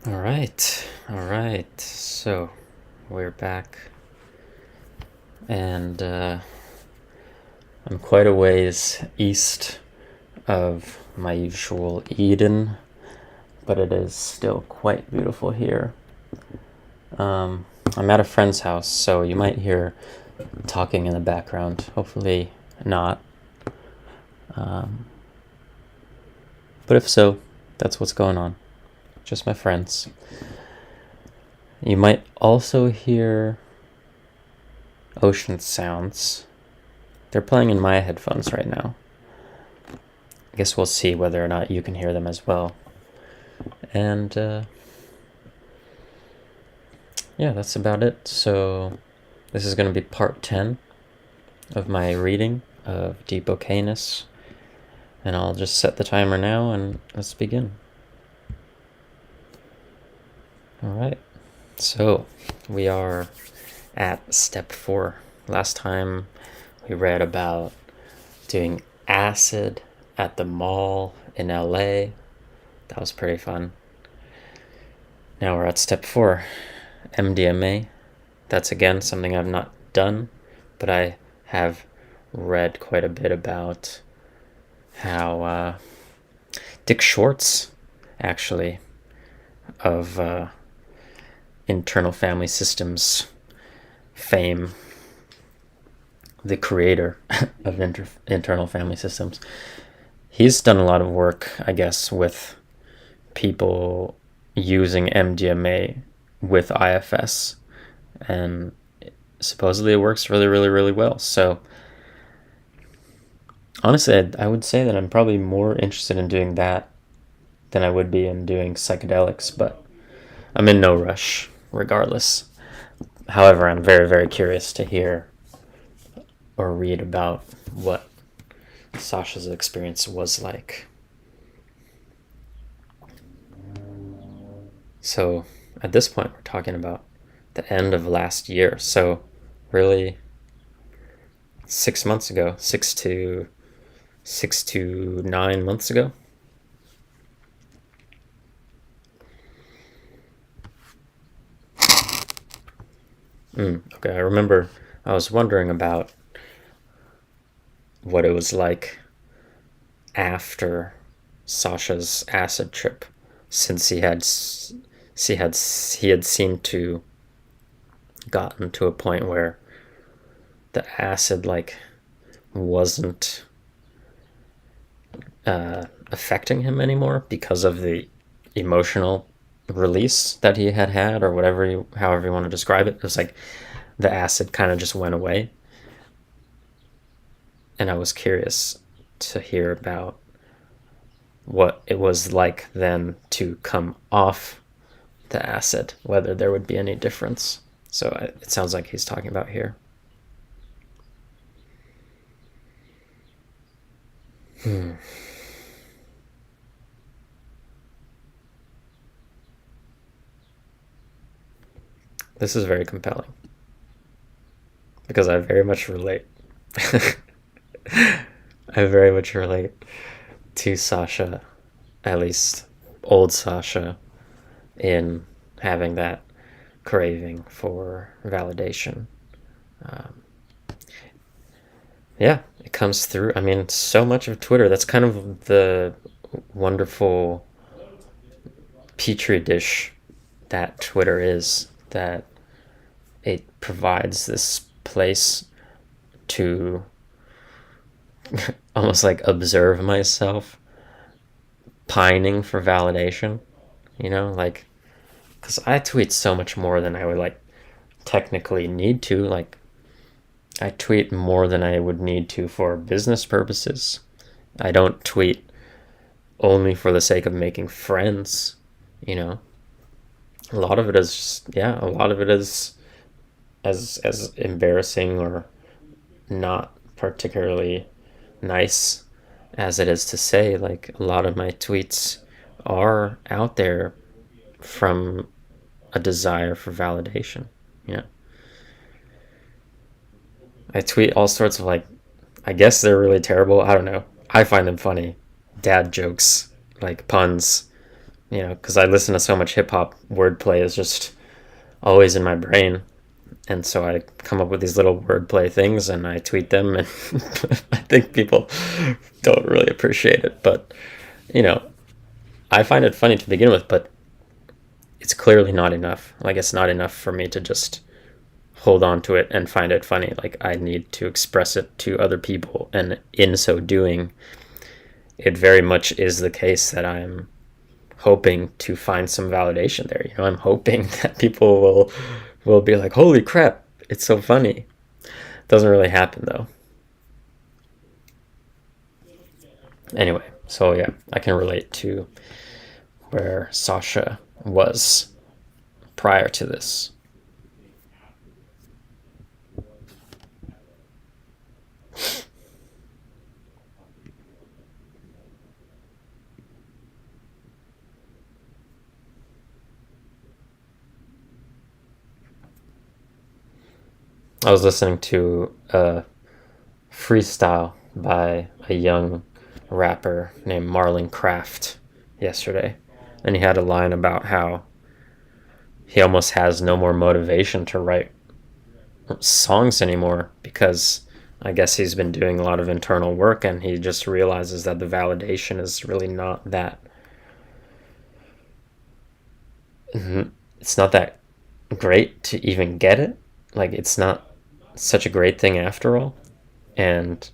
All right. So we're back, and I'm quite a ways east of my usual Eden, but it is still quite beautiful here. I'm at a friend's house, so you might hear talking in the background. Hopefully not. But if so, that's what's going on. Just my friends. You might also hear ocean sounds. They're playing in my headphones right now. I guess we'll see whether or not you can hear them as well. And yeah, that's about it. So this is going to be part 10 of my reading of Deep Okayness. And I'll just set the timer now and let's begin. All right. So we are at step 4. Last time we read about doing acid at the mall in LA. That was pretty fun. Now we're at step 4, MDMA. That's again something I've not done, but I have read quite a bit about how Dick Schwartz, actually, of internal family systems fame, the creator of internal family systems, he's done a lot of work, I guess, with people using MDMA with IFS, and supposedly it works really, really, really well. So honestly, I would say that I'm probably more interested in doing that than I would be in doing psychedelics, but I'm in no rush regardless. However, I'm very, very curious to hear or read about what Sasha's experience was like. So at this point, we're talking about the end of last year. So really 6 months ago, 6 to 9 months ago. Okay, I remember I was wondering about what it was like after Sasha's acid trip, since he had seemed to gotten to a point where the acid wasn't affecting him anymore because of the emotional release that he had, or however you want to describe it. It was like the acid kind of just went away, and I was curious to hear about what it was like then to come off the acid, whether there would be any difference. So it sounds like he's talking about here. This is very compelling because I very much relate. I very much relate to Sasha, at least old Sasha, in having that craving for validation. Yeah, it comes through. I mean, so much of Twitter, that's kind of the wonderful petri dish that Twitter is, that it provides this place to almost like observe myself pining for validation, like, because I tweet so much more than I would technically need to. Like, I tweet more than I would need to for business purposes. I don't tweet only for the sake of making friends, a lot of it is just, a lot of it is as embarrassing or not particularly nice as it is to say. Like, a lot of my tweets are out there from a desire for validation. I tweet all sorts of, I guess they're really terrible, I don't know, I find them funny, dad jokes, like puns, you know, because I listen to so much hip hop, wordplay is just always in my brain. And so I come up with these little wordplay things and I tweet them, and I think people don't really appreciate it. But, you know, I find it funny to begin with, but it's clearly not enough. Like, it's not enough for me to just hold on to it and find it funny. Like, I need to express it to other people. And in so doing, it very much is the case that I'm hoping to find some validation there. You know, I'm hoping that people will be like, holy crap, it's so funny. It doesn't really happen though. Anyway, so yeah, I can relate to where Sasha was prior to this. I was listening to a freestyle by a young rapper named Marlon Craft yesterday, and he had a line about how he almost has no more motivation to write songs anymore because I guess he's been doing a lot of internal work, and he just realizes that the validation is really not that, it's not that great to even get it. Like, it's not such a great thing after all. And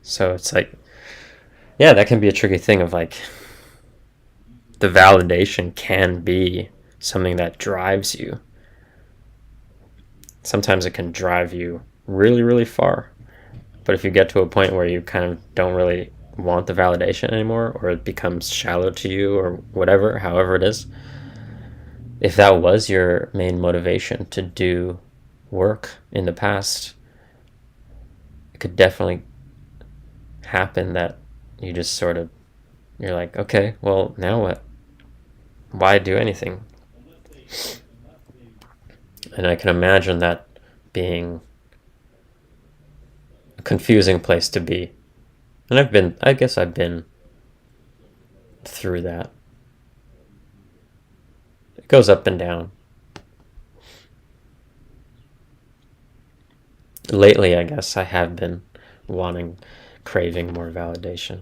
so it's like, yeah, that can be a tricky thing of like, the validation can be something that drives you. Sometimes it can drive you really, really far. But if you get to a point where you kind of don't really want the validation anymore, or it becomes shallow to you, or whatever, however it is, if that was your main motivation to do work in the past, it could definitely happen that you just sort of, you're like, okay, well, now what? Why do anything? And I can imagine that being a confusing place to be. And I guess I've been through that. It goes up and down. Lately, I guess I have been craving more validation.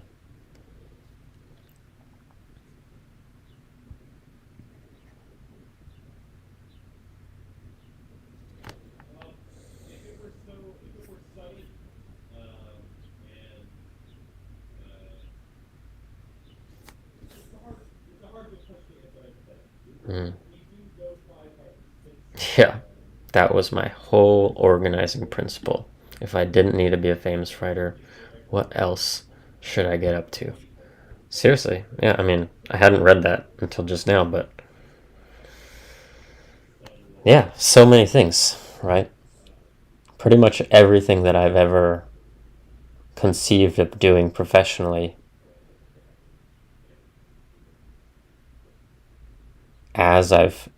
Mm. Yeah, that was my whole organizing principle. If I didn't need to be a famous writer, what else should I get up to? Seriously, yeah, I mean, I hadn't read that until just now, but yeah, so many things, right? Pretty much everything that I've ever conceived of doing professionally, as I've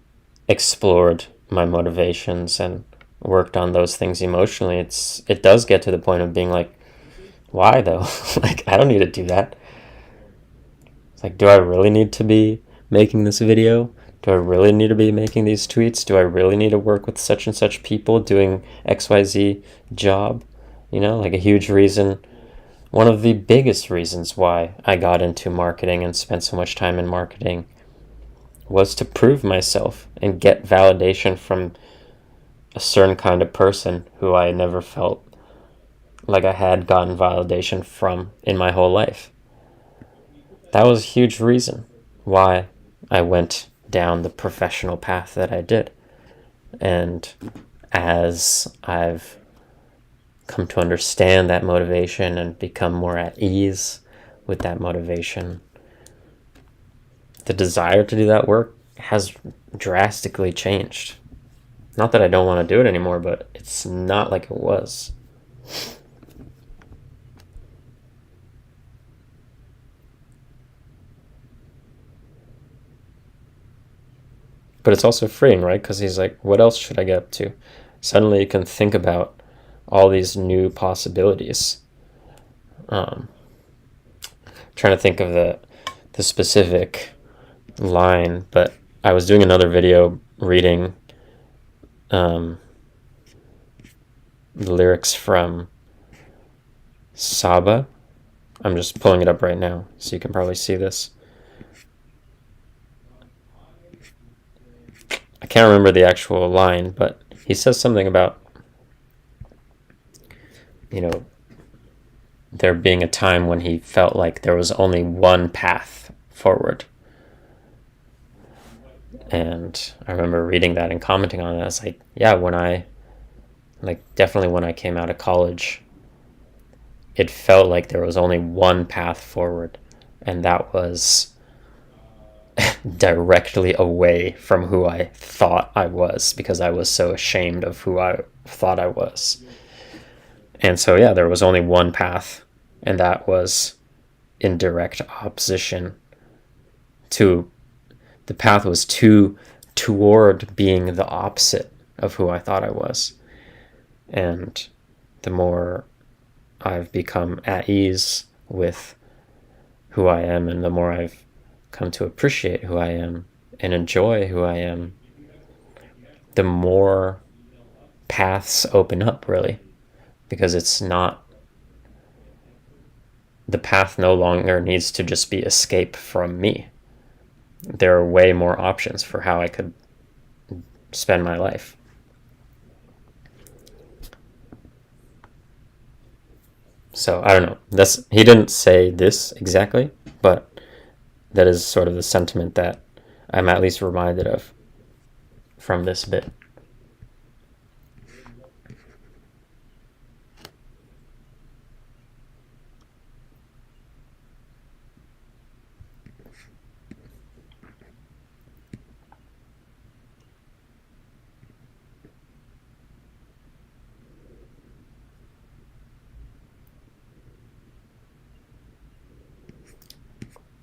explored my motivations and worked on those things emotionally, it does get to the point of being like, why though? Like, I don't need to do that. It's like, do I really need to be making this video? Do I really need to be making these tweets? Do I really need to work with such and such people doing XYZ job? You know, like a huge reason, one of the biggest reasons why I got into marketing and spent so much time in marketing was to prove myself and get validation from a certain kind of person who I never felt like I had gotten validation from in my whole life. That was a huge reason why I went down the professional path that I did. And as I've come to understand that motivation and become more at ease with that motivation, the desire to do that work has drastically changed. Not that I don't want to do it anymore, but it's not like it was. But it's also freeing, right? Because he's like, what else should I get up to? Suddenly you can think about all these new possibilities. Trying to think of the specific line, but I was doing another video reading the lyrics from Saba. I'm just pulling it up right now, so you can probably see this. I can't remember the actual line, but he says something about, there being a time when he felt like there was only one path forward. And I remember reading that and commenting on it. I was like, yeah, definitely when I came out of college, it felt like there was only one path forward, and that was directly away from who I thought I was, because I was so ashamed of who I thought I was. And so, yeah, there was only one path, and that was in direct opposition to, the path was toward being the opposite of who I thought I was. And the more I've become at ease with who I am, and the more I've come to appreciate who I am and enjoy who I am, the more paths open up, really, because it's not, the path no longer needs to just be escape from me. There are way more options for how I could spend my life. So I don't know. He didn't say this exactly, but that is sort of the sentiment that I'm at least reminded of from this bit.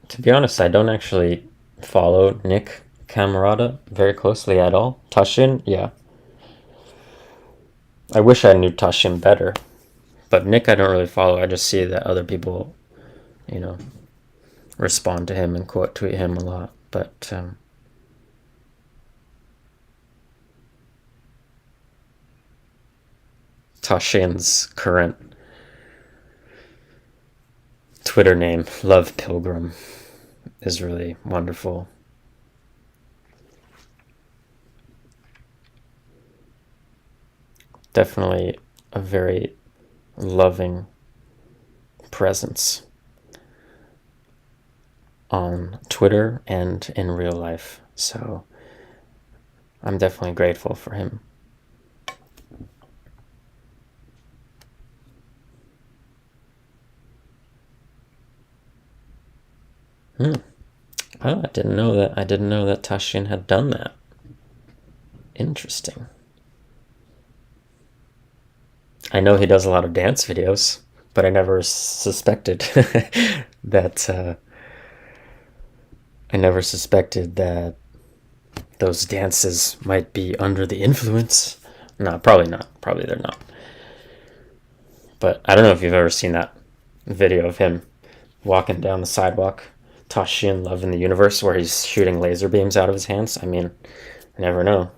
To be honest, I don't actually follow Nick Camarada very closely at all. Toshin, yeah. I wish I knew Toshin better, but Nick I don't really follow. I just see that other people, respond to him and quote tweet him a lot. But Toshin's current Twitter name, Love Pilgrim, is really wonderful. Definitely a very loving presence on Twitter and in real life. So I'm definitely grateful for him. Oh, I didn't know that. I didn't know that Toshin had done that. Interesting. I know he does a lot of dance videos, but I never suspected that. I never suspected that those dances might be under the influence. No, probably not. Probably they're not. But I don't know if you've ever seen that video of him walking down the sidewalk, Toshin, Love in the Universe, where he's shooting laser beams out of his hands. I mean, I never know.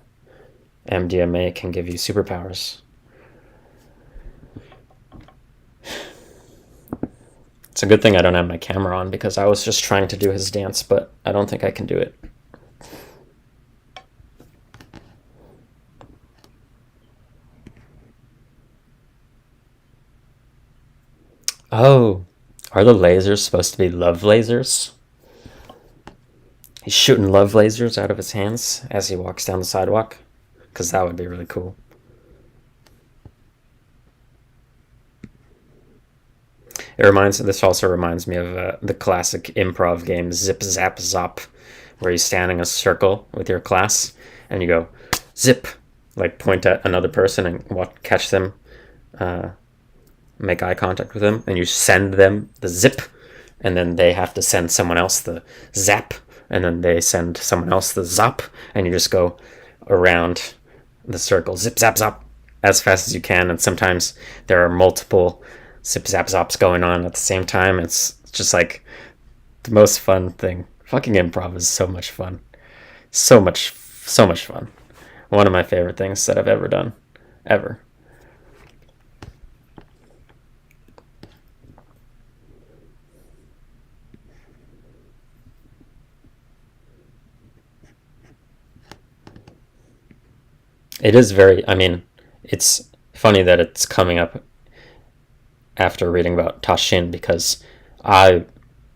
MDMA can give you superpowers. It's a good thing I don't have my camera on, because I was just trying to do his dance, but I don't think I can do it. Oh, are the lasers supposed to be love lasers? He's shooting love lasers out of his hands as he walks down the sidewalk? Because that would be really cool. This also reminds me of the classic improv game Zip Zap Zop, where you stand in a circle with your class and you go zip, like point at another person and catch them, make eye contact with them, and you send them the zip, and then they have to send someone else the zap, and then they send someone else the zop, and you just go around the circle, zip zap zop, as fast as you can. And sometimes there are multiple zip zap zops going on at the same time. It's just like the most fun thing Fucking improv is so much fun. So much fun. One of my favorite things that I've ever done. Ever. It is very, I mean, it's funny that it's coming up after reading about Toshin, because I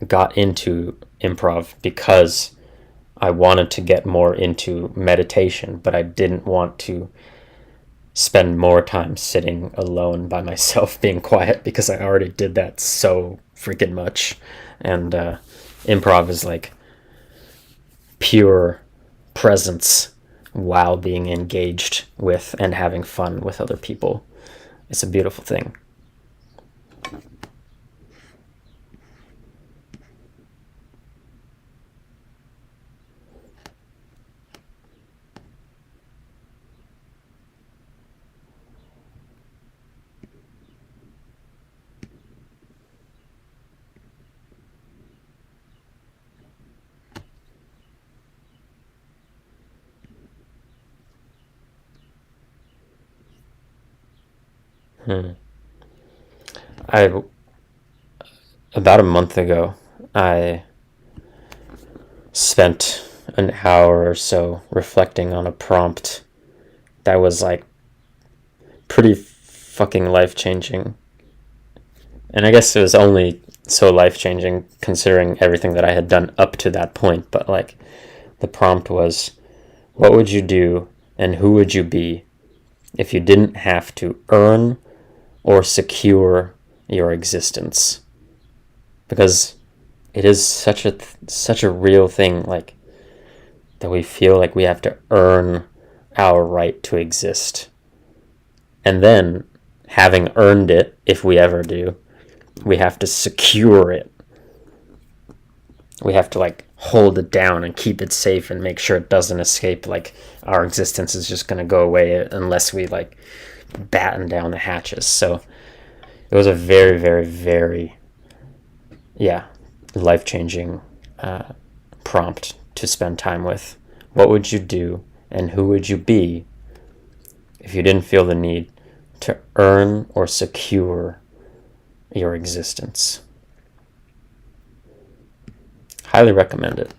got into improv because I wanted to get more into meditation, but I didn't want to spend more time sitting alone by myself being quiet, because I already did that so freaking much. And improv is like pure presence while being engaged with and having fun with other people. It's a beautiful thing. I About a month ago, I spent an hour or so reflecting on a prompt that was like pretty fucking life-changing. And I guess it was only so life-changing considering everything that I had done up to that point, but like the prompt was, what would you do and who would you be if you didn't have to earn or secure your existence? Because it is such a real thing, like that we feel like we have to earn our right to exist. And then, having earned it, if we ever do, we have to secure it. We have to like hold it down and keep it safe and make sure it doesn't escape. Like our existence is just going to go away unless we like batten down the hatches. So it was a very, very, very, life-changing prompt to spend time with. What would you do and who would you be if you didn't feel the need to earn or secure your existence? Highly recommend it.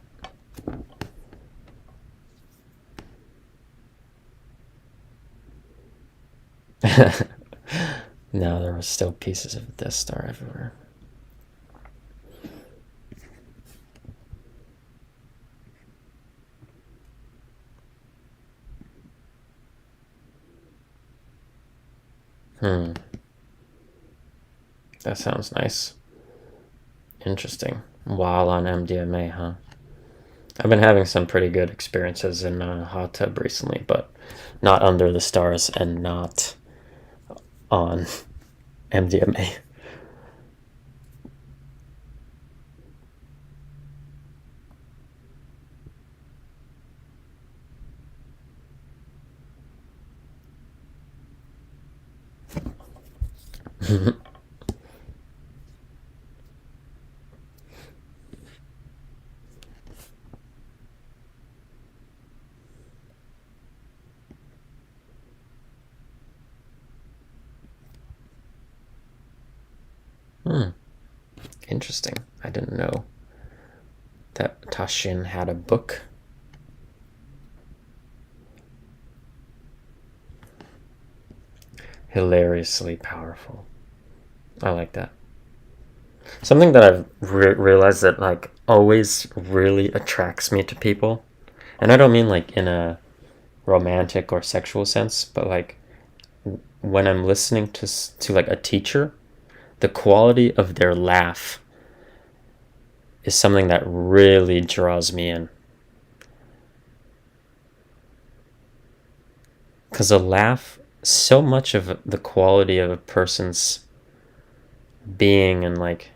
No, there were still pieces of Death Star everywhere. That sounds nice. Interesting. While on MDMA, huh? I've been having some pretty good experiences in a hot tub recently, but not under the stars and not on MDMA. Interesting. I didn't know that Toshin had a book. Hilariously powerful. I like that. Something that I've realized that like always really attracts me to people, and I don't mean like in a romantic or sexual sense, but like when I'm listening to like a teacher, the quality of their laugh is something that really draws me in. Because a laugh, so much of the quality of a person's being and like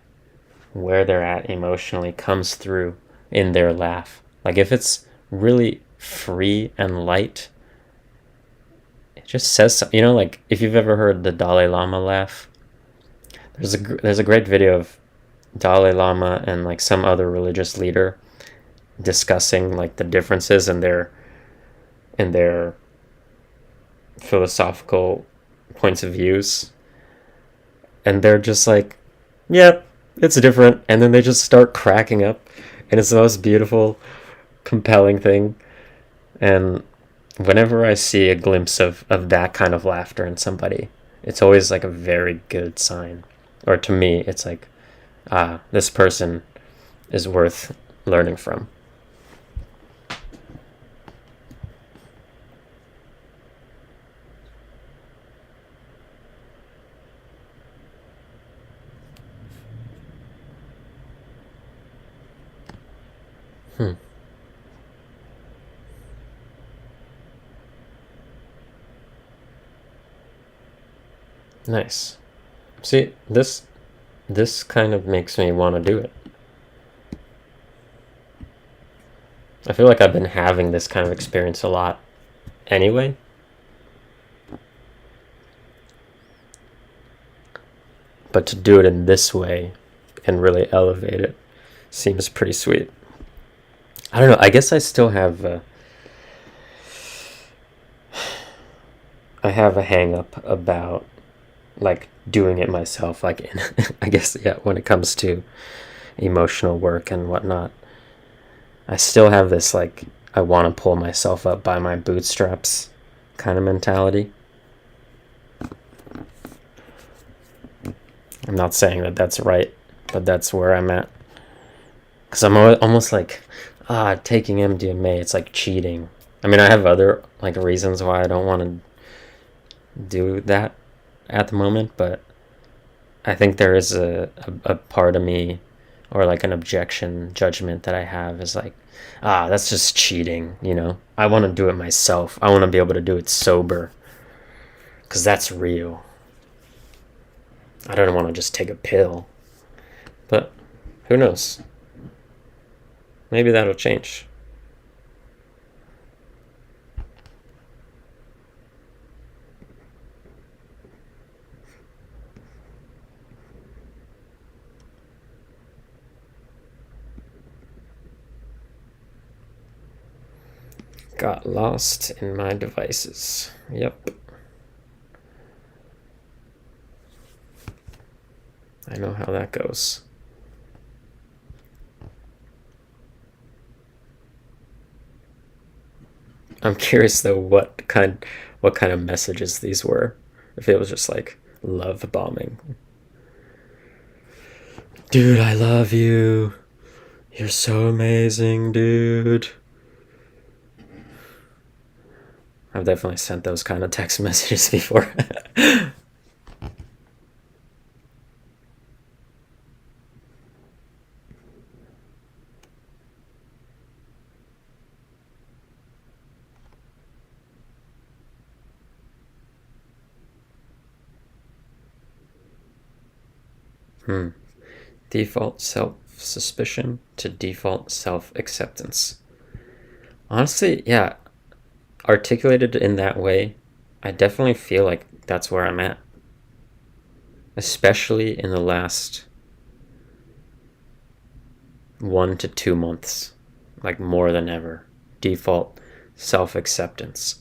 where they're at emotionally comes through in their laugh. Like if it's really free and light, it just says something. You know, like if you've ever heard the Dalai Lama laugh, there's a great video of Dalai Lama and like some other religious leader discussing like the differences in their philosophical points of views, and they're just like, yep, it's different, and then they just start cracking up, and it's the most beautiful, compelling thing. And whenever I see a glimpse of that kind of laughter in somebody, it's always like a very good sign. Or to me, it's like, this person is worth learning from. Nice. See, this kind of makes me want to do it. I feel like I've been having this kind of experience a lot anyway. But to do it in this way and really elevate it seems pretty sweet. I don't know. I guess I still have I have a hang up about like doing it myself, like in, I guess, yeah, when it comes to emotional work and whatnot. I still have this like, I want to pull myself up by my bootstraps kind of mentality. I'm not saying that that's right, but that's where I'm at. Because I'm almost like, taking MDMA, it's like cheating. I mean, I have other like reasons why I don't want to do that at the moment, but I think there is a part of me, or like an objection judgment that I have, is like, that's just cheating, you know? I want to do it myself. I want to be able to do it sober, because that's real. I don't want to just take a pill. But who knows? Maybe that'll change. Got lost in my devices. Yep. I know how that goes. I'm curious though what kind of messages these were. If it was just like love bombing. Dude, I love you. You're so amazing, dude. I've definitely sent those kind of text messages before. Default self-suspicion to default self-acceptance. Honestly, yeah, articulated in that way, I definitely feel like that's where I'm at. Especially in the last 1 to 2 months, like more than ever. Default self-acceptance.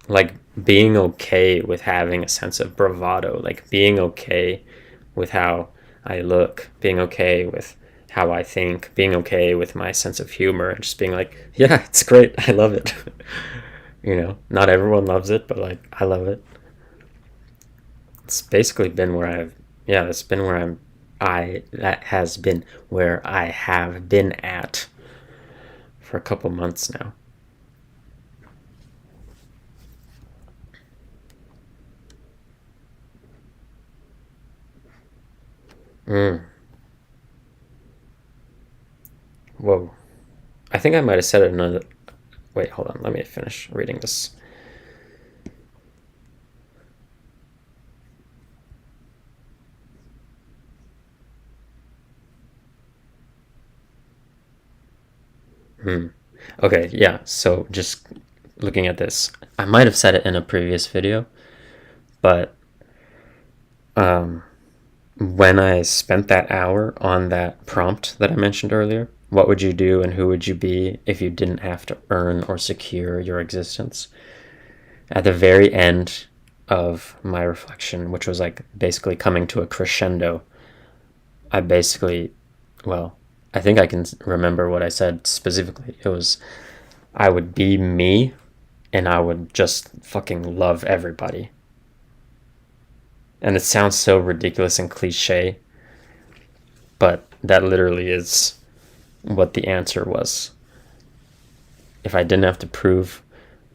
Like being okay with having a sense of bravado, like being okay with how I look, being okay with how I think, being okay with my sense of humor, and just being like, yeah, it's great, I love it. You know, not everyone loves it, but like, I love it. It's basically been where that's been where that has been where I have been at for a couple months now. Whoa. I think I might have said it another... Wait, hold on. Let me finish reading this. Okay, yeah. So just looking at this, I might have said it in a previous video, but when I spent that hour on that prompt that I mentioned earlier, what would you do and who would you be if you didn't have to earn or secure your existence? At the very end of my reflection, which was like basically coming to a crescendo, I basically, well, I think I can remember what I said specifically. It was, I would be me and I would just fucking love everybody. And it sounds so ridiculous and cliche, but that literally is what the answer was. If I didn't have to prove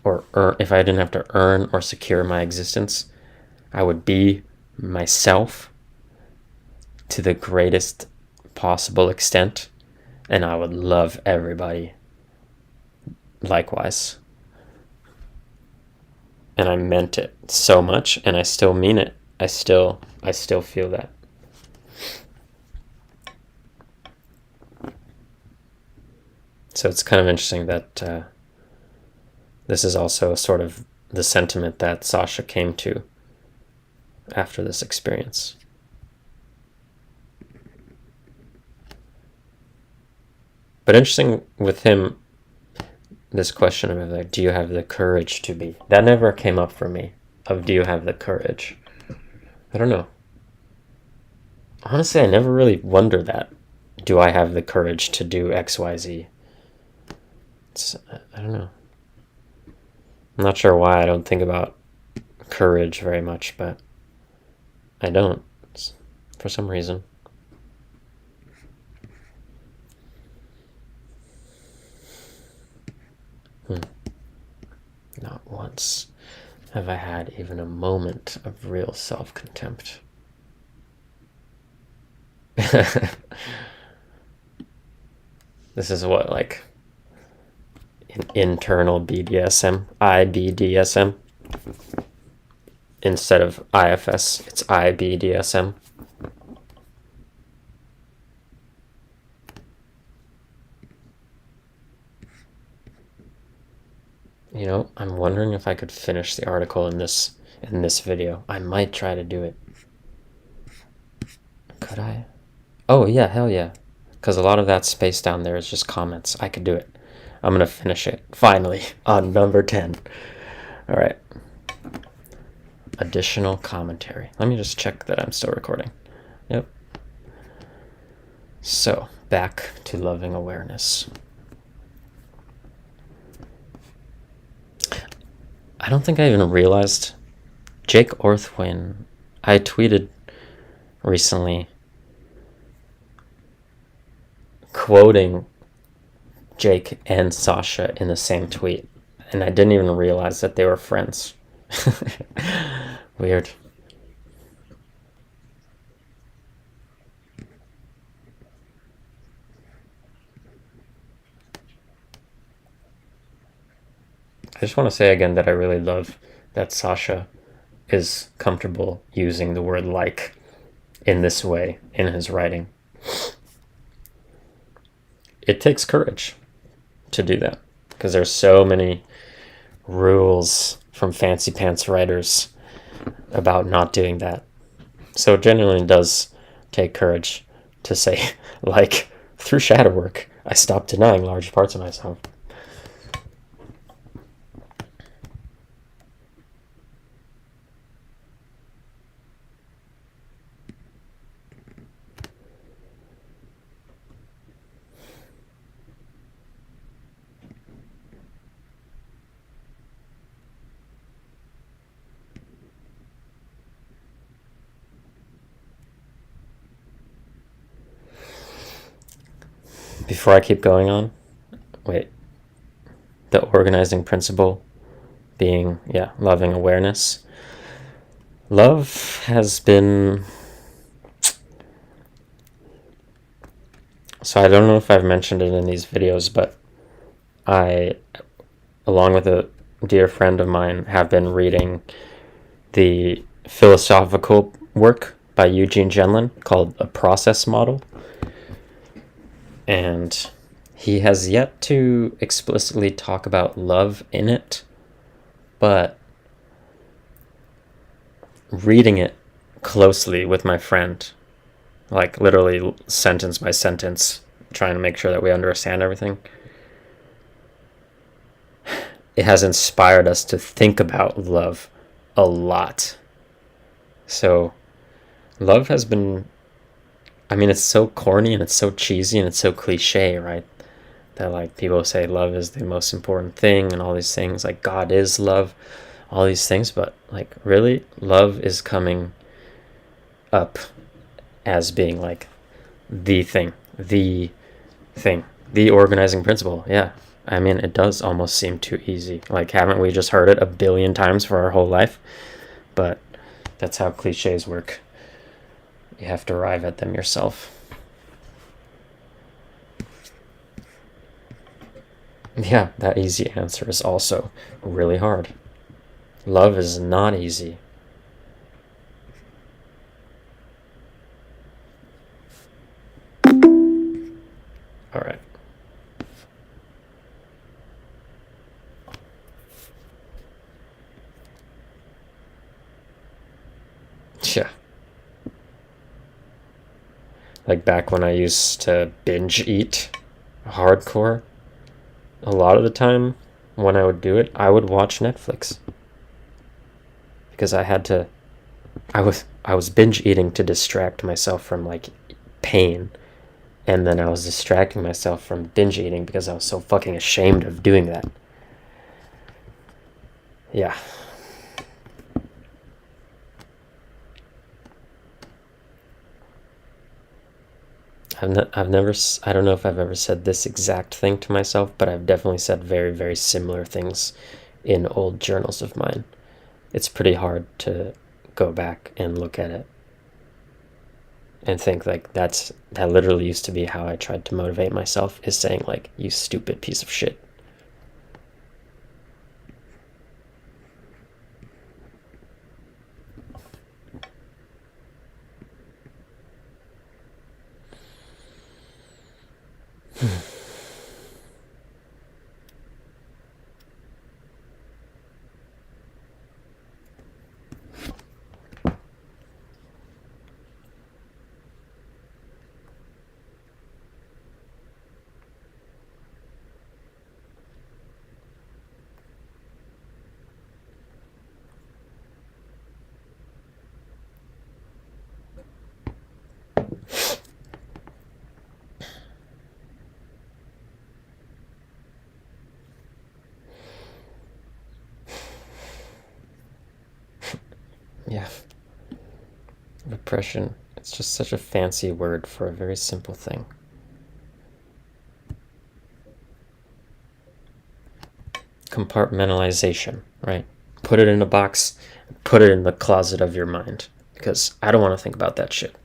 or if I didn't have to earn or secure my existence, I would be myself to the greatest possible extent, and I would love everybody likewise. And I meant it so much, and I still mean it. I still feel that. So it's kind of interesting that this is also sort of the sentiment that Sasha came to after this experience. But interesting with him, this question of like, do you have the courage to be? That never came up for me, of do you have the courage? I don't know. Honestly, I never really wondered that. Do I have the courage to do X, Y, Z? I don't know. I'm not sure why I don't think about courage very much, but I don't, for some reason. Not once have I had even a moment of real self-contempt. This is what, like, internal BDSM, IBDSM. Instead of IFS, it's IBDSM. You know, I'm wondering if I could finish the article in this video. I might try to do it. Could I? Oh yeah, hell yeah. Because a lot of that space down there is just comments. I could do it. I'm gonna finish it finally on number 10. All right. Additional commentary. Let me just check that I'm still recording. Yep. So back to loving awareness. I don't think I even realized Jake Orthwin. I tweeted recently quoting Jake and Sasha in the same tweet, and I didn't even realize that they were friends. Weird. I just want to say again that I really love that Sasha is comfortable using the word like in this way in his writing. It takes courage to do that because there's so many rules from fancy pants writers about not doing that. So it genuinely does take courage to say, like, through shadow work, I stopped denying large parts of myself. Before I keep going on, wait, the organizing principle being, loving awareness. Love has been, so I don't know if I've mentioned it in these videos, but I, along with a dear friend of mine, have been reading the philosophical work by Eugene Genlin called A Process Model. And he has yet to explicitly talk about love in it, but reading it closely with my friend like literally sentence by sentence, trying to make sure that we understand everything. It has inspired us to think about love a lot. So love has been, I mean, it's so corny and it's so cheesy and it's so cliche, right? That like people say love is the most important thing and all these things, like God is love, all these things, but like really love is coming up as being like the thing, the thing, the organizing principle. Yeah, I mean, it does almost seem too easy. Like, haven't we just heard it a billion times for our whole life? But that's how cliches work. You have to arrive at them yourself. Yeah, that easy answer is also really hard. Love is not easy. All right. Yeah. Like back when I used to binge eat hardcore, a lot of the time when I would do it, I would watch Netflix. Because I was binge eating to distract myself from like pain, and then I was distracting myself from binge eating because I was so fucking ashamed of doing that. Yeah. I've never, I don't know if I've ever said this exact thing to myself, but I've definitely said very, very similar things in old journals of mine. It's pretty hard to go back and look at it and think like that literally used to be how I tried to motivate myself, is saying like, you stupid piece of shit. Yeah. Repression. It's just such a fancy word for a very simple thing. Compartmentalization, right? Put it in a box, put it in the closet of your mind, because I don't want to think about that shit.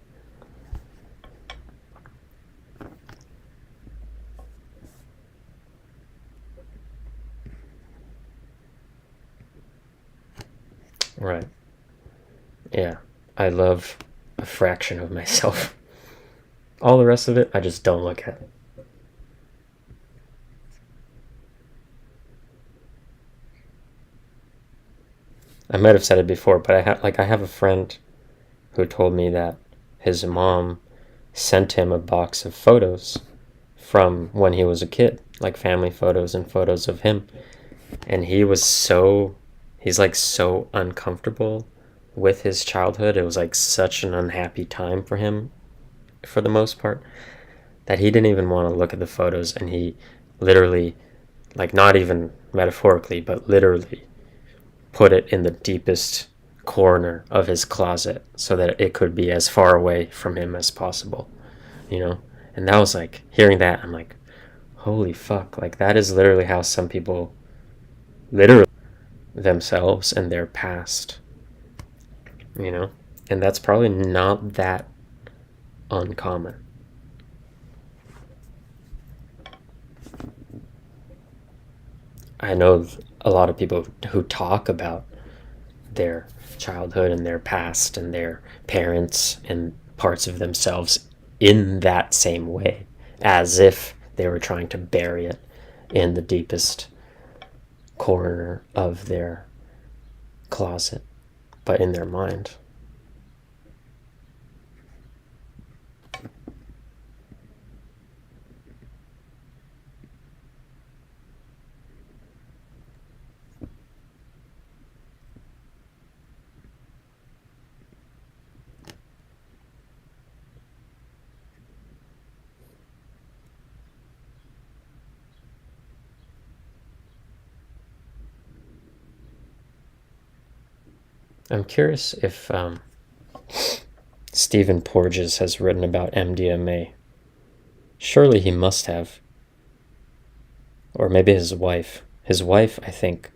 Right. Yeah. I love a fraction of myself. All the rest of it, I just don't look at. I might have said it before, but I have a friend who told me that his mom sent him a box of photos from when he was a kid, like family photos and photos of him. And he's like so uncomfortable with his childhood. It was like such an unhappy time for him for the most part, that he didn't even want to look at the photos, and he literally, like not even metaphorically, but literally put it in the deepest corner of his closet so that it could be as far away from him as possible, you know? And that was like, hearing that, I'm like, holy fuck, like that is literally how some people literally themselves and their past, you know? And that's probably not that uncommon. I know a lot of people who talk about their childhood and their past and their parents and parts of themselves in that same way, as if they were trying to bury it in the deepest corner of their closet, but in their mind. I'm curious if Stephen Porges has written about MDMA. Surely he must have. Or maybe his wife. His wife, I think,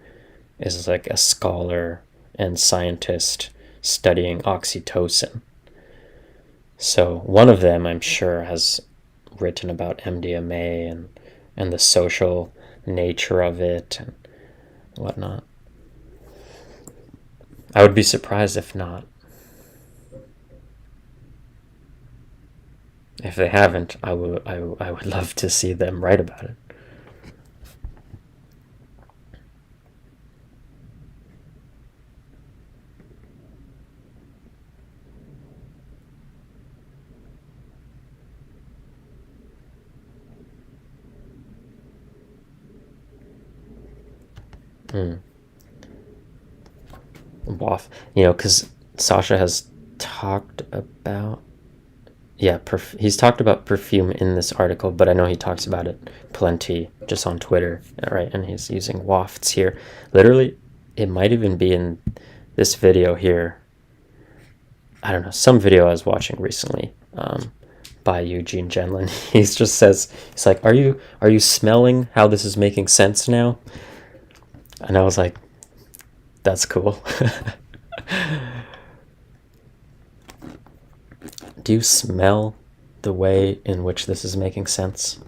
is like a scholar and scientist studying oxytocin. So one of them, I'm sure, has written about MDMA and the social nature of it and whatnot. I would be surprised if not. If they haven't, I would love to see them write about it. Waff, because Sasha has talked about, he's talked about perfume in this article, but I know he talks about it plenty just on Twitter, right? And he's using wafts here. Literally, it might even be in this video here. I don't know, some video I was watching recently by Eugene Genlin. He just says, he's like, are you smelling how this is making sense now? And I was like, that's cool. Do you smell the way in which this is making sense?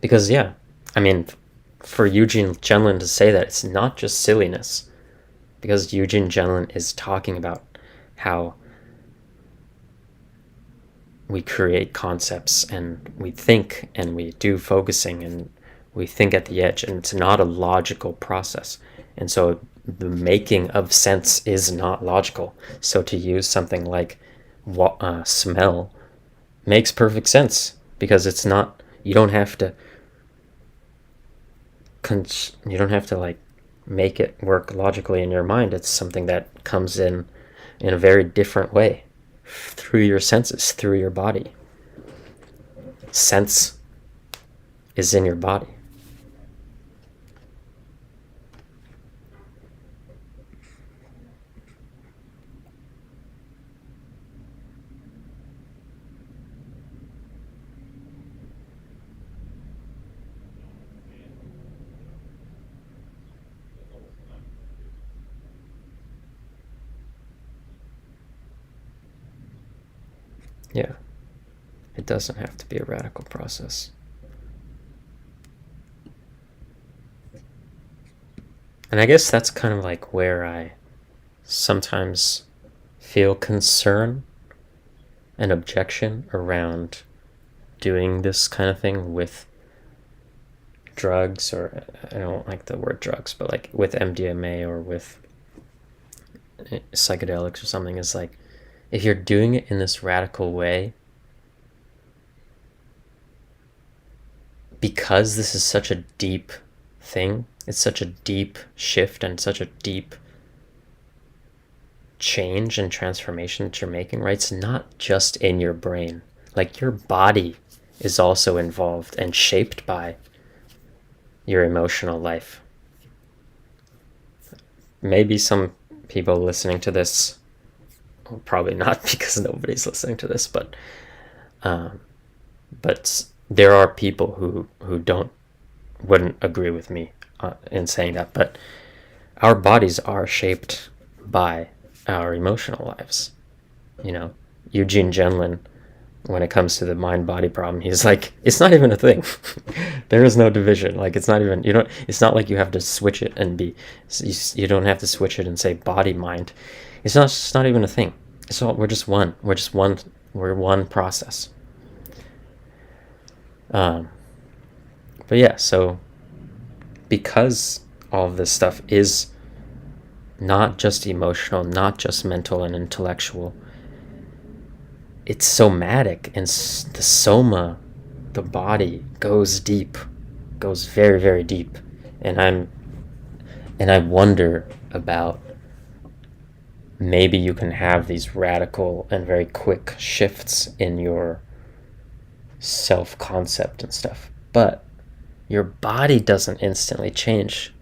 Because, yeah, I mean, for Eugene Genlin to say that, it's not just silliness. Because Eugene Genlin is talking about how we create concepts and we think and we do focusing and we think at the edge, and it's not a logical process. And so the making of sense is not logical. So to use something like smell makes perfect sense, because it's not, you don't have to like make it work logically in your mind. It's something that comes in a very different way through your senses, through your body. Sense is in your body. Yeah, it doesn't have to be a radical process. And I guess that's kind of like where I sometimes feel concern and objection around doing this kind of thing with drugs, or I don't like the word drugs, but like with MDMA or with psychedelics or something, is like, if you're doing it in this radical way, because this is such a deep thing, it's such a deep shift and such a deep change and transformation that you're making, right? It's not just in your brain. Like, your body is also involved and shaped by your emotional life. Maybe some people listening to this, well, probably not, because nobody's listening to this, but there are people who wouldn't agree with me in saying that. But our bodies are shaped by our emotional lives. Eugene Genlin, when it comes to the mind-body problem, he's like, it's not even a thing. There is no division. Like, it's not even, it's not like you have to switch it and you don't have to switch it and say body mind. It's not even a thing. We're one process. But yeah, so because all of this stuff is not just emotional, not just mental and intellectual, it's somatic, and the soma, the body, goes deep, goes very, very deep. And I wonder about, maybe you can have these radical and very quick shifts in your self-concept and stuff, but your body doesn't instantly change.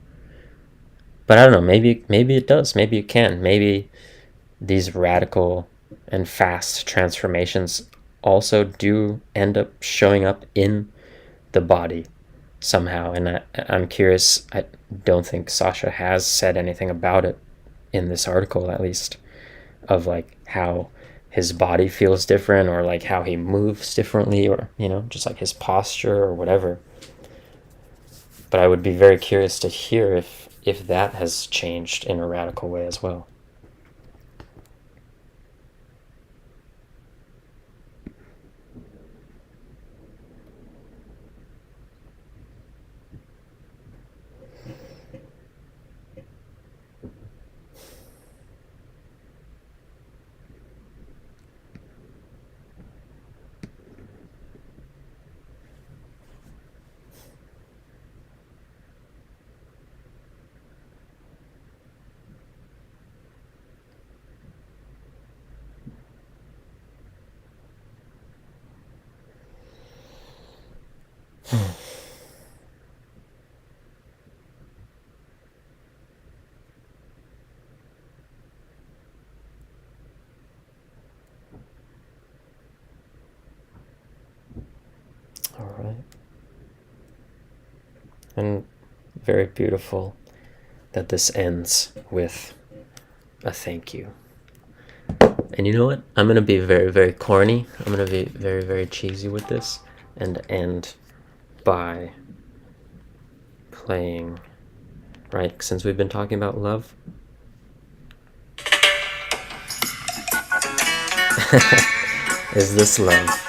But I don't know, maybe it does. Maybe it can. Maybe these radical and fast transformations also do end up showing up in the body somehow. And I'm curious. I don't think Sasha has said anything about it in this article, at least, of like how his body feels different, or like how he moves differently, or just like his posture or whatever. But I would be very curious to hear if that has changed in a radical way as well. All right. And very beautiful that this ends with a thank you. And you know what? I'm going to be very, very corny. I'm going to be very, very cheesy with this and end by playing, right? Since we've been talking about love. Is this love?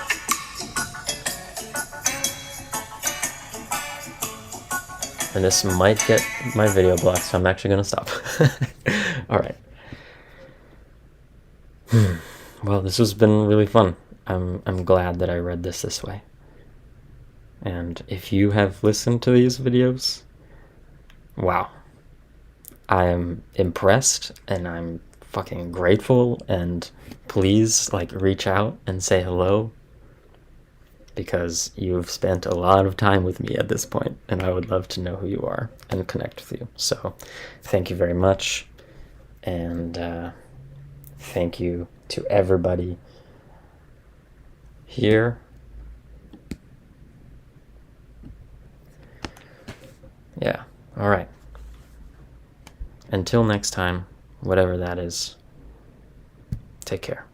And this might get my video blocked, so I'm actually going to stop. All right. Well, this has been really fun. I'm glad that I read this way. And if you have listened to these videos, wow. I am impressed, and I'm fucking grateful, and please reach out and say hello, because you've spent a lot of time with me at this point, and I would love to know who you are and connect with you. So thank you very much, and thank you to everybody here. Yeah, all right. Until next time, whatever that is, take care.